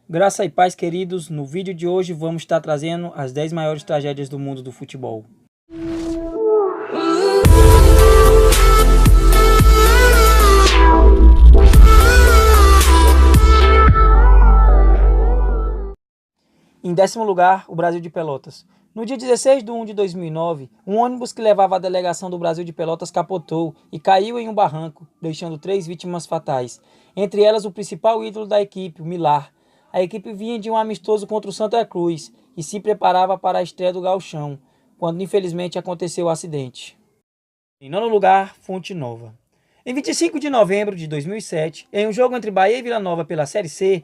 Graça e paz, queridos. No vídeo de hoje vamos estar trazendo as 10 maiores tragédias do mundo do futebol. Em 10º lugar, o Brasil de Pelotas. No dia 16 de 1 de 2009, um ônibus que levava a delegação do Brasil de Pelotas capotou e caiu em um barranco, deixando 3 vítimas fatais. Entre elas, o principal ídolo da equipe, o Milar. A equipe vinha de um amistoso contra o Santa Cruz e se preparava para a estreia do Gauchão, quando infelizmente aconteceu o acidente. Em 9º lugar, Fonte Nova. Em 25 de novembro de 2007, em um jogo entre Bahia e Vila Nova pela Série C,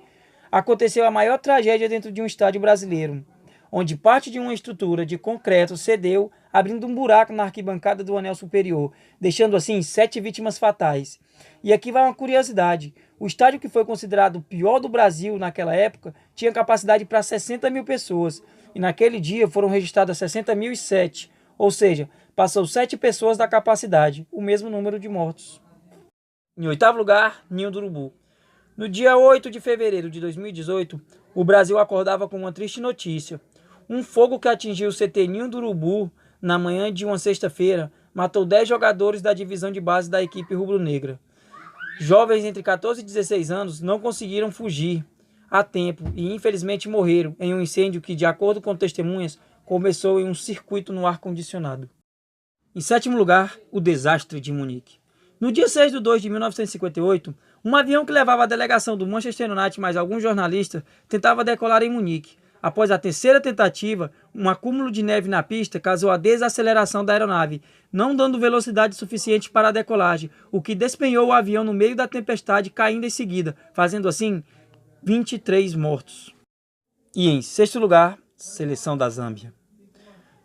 aconteceu a maior tragédia dentro de um estádio brasileiro, onde parte de uma estrutura de concreto cedeu, abrindo um buraco na arquibancada do anel superior, deixando assim 7 vítimas fatais. E aqui vai uma curiosidade: o estádio, que foi considerado o pior do Brasil naquela época, tinha capacidade para 60 mil pessoas, e naquele dia foram registradas 60.007, ou seja, passou 7 pessoas da capacidade, o mesmo número de mortos. Em 8º lugar, Ninho do Urubu. No dia 8 de fevereiro de 2018, o Brasil acordava com uma triste notícia. Um fogo que atingiu o CT Ninho do Urubu na manhã de uma sexta-feira matou 10 jogadores da divisão de base da equipe rubro-negra. Jovens entre 14 e 16 anos não conseguiram fugir a tempo e infelizmente morreram em um incêndio que, de acordo com testemunhas, começou em um circuito no ar-condicionado. Em 7º lugar, o desastre de Munique. No dia 6 de 2 de 1958, um avião que levava a delegação do Manchester United mais alguns jornalistas tentava decolar em Munique. Após a terceira tentativa, um acúmulo de neve na pista causou a desaceleração da aeronave, não dando velocidade suficiente para a decolagem, o que despenhou o avião no meio da tempestade, caindo em seguida, fazendo assim 23 mortos. E em 6º lugar, Seleção da Zâmbia.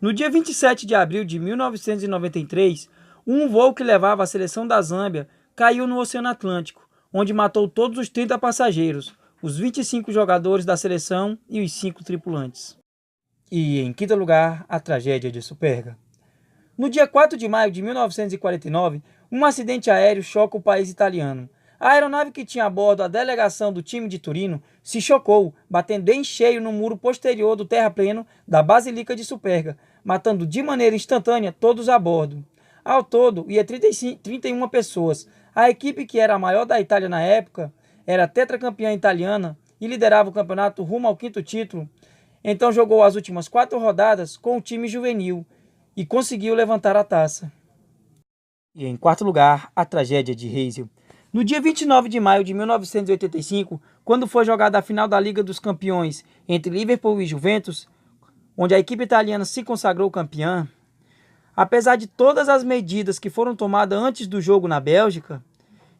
No dia 27 de abril de 1993, um voo que levava a seleção da Zâmbia caiu no Oceano Atlântico, onde matou todos os 30 passageiros, os 25 jogadores da seleção e os 5 tripulantes. E em 5º lugar, a tragédia de Superga. No dia 4 de maio de 1949, um acidente aéreo choca o país italiano. A aeronave que tinha a bordo a delegação do time de Turino se chocou, batendo em cheio no muro posterior do terrapleno da Basílica de Superga, matando de maneira instantânea todos a bordo. Ao todo, ia 31 pessoas. A equipe, que era a maior da Itália na época, era tetracampeã italiana e liderava o campeonato rumo ao 5º título. Então jogou as últimas 4 rodadas com o time juvenil e conseguiu levantar a taça. E em 4º lugar, a tragédia de Heysel. No dia 29 de maio de 1985, quando foi jogada a final da Liga dos Campeões entre Liverpool e Juventus, onde a equipe italiana se consagrou campeã, apesar de todas as medidas que foram tomadas antes do jogo na Bélgica,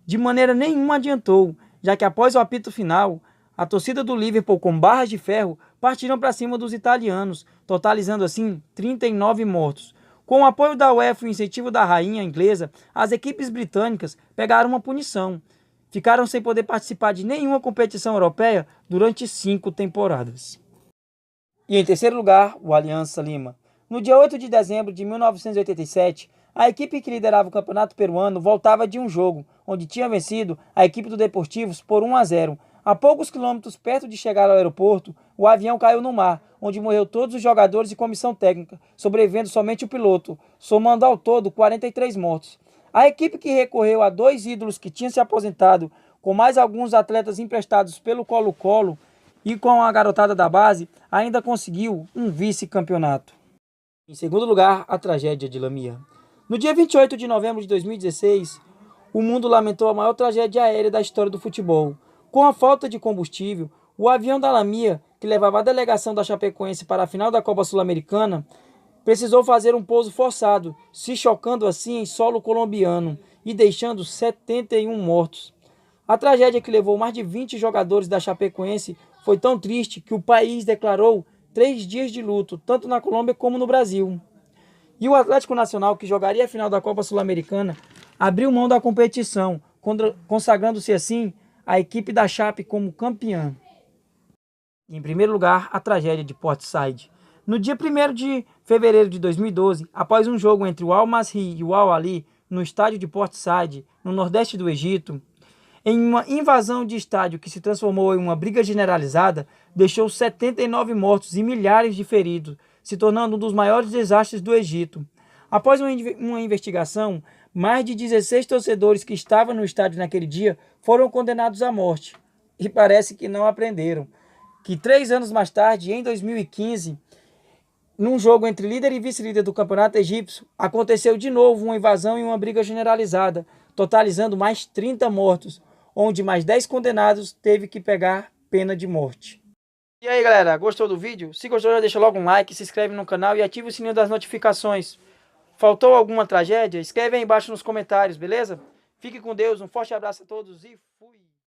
de maneira nenhuma adiantou, já que após o apito final, a torcida do Liverpool com barras de ferro partiram para cima dos italianos, totalizando assim 39 mortos. Com o apoio da UEFA e o incentivo da rainha inglesa, as equipes britânicas pegaram uma punição. Ficaram sem poder participar de nenhuma competição europeia durante 5 temporadas. E em 3º lugar, o Aliança Lima. No dia 8 de dezembro de 1987, a equipe que liderava o campeonato peruano voltava de um jogo, onde tinha vencido a equipe do Deportivos por 1-0. A poucos quilômetros perto de chegar ao aeroporto, o avião caiu no mar, onde morreu todos os jogadores e comissão técnica, sobrevivendo somente o piloto, somando ao todo 43 mortos. A equipe, que recorreu a 2 ídolos que tinham se aposentado, com mais alguns atletas emprestados pelo Colo-Colo e com a garotada da base, ainda conseguiu um vice-campeonato. Em 2º lugar, a tragédia de Lamia. No dia 28 de novembro de 2016, o mundo lamentou a maior tragédia aérea da história do futebol. Com a falta de combustível, o avião da Lamia, que levava a delegação da Chapecoense para a final da Copa Sul-Americana, precisou fazer um pouso forçado, se chocando assim em solo colombiano e deixando 71 mortos. A tragédia, que levou mais de 20 jogadores da Chapecoense, foi tão triste que o país declarou 3 dias de luto, tanto na Colômbia como no Brasil. E o Atlético Nacional, que jogaria a final da Copa Sul-Americana, abriu mão da competição, consagrando-se assim a equipe da Chape como campeã. Em 1º lugar, a tragédia de Port Said. No dia 1º de fevereiro de 2012, após um jogo entre o Al-Masry e o Al-Ahly no estádio de Port Said, no nordeste do Egito, em uma invasão de estádio que se transformou em uma briga generalizada, deixou 79 mortos e milhares de feridos, se tornando um dos maiores desastres do Egito. Após uma investigação, mais de 16 torcedores que estavam no estádio naquele dia foram condenados à morte. E parece que não aprenderam. Que 3 anos mais tarde, em 2015, num jogo entre líder e vice-líder do campeonato egípcio, aconteceu de novo uma invasão e uma briga generalizada, totalizando mais 30 mortos, onde mais 10 condenados teve que pegar pena de morte. E aí, galera, gostou do vídeo? Se gostou, já deixa logo um like, se inscreve no canal e ativa o sininho das notificações. Faltou alguma tragédia? Escreve aí embaixo nos comentários, beleza? Fique com Deus, um forte abraço a todos e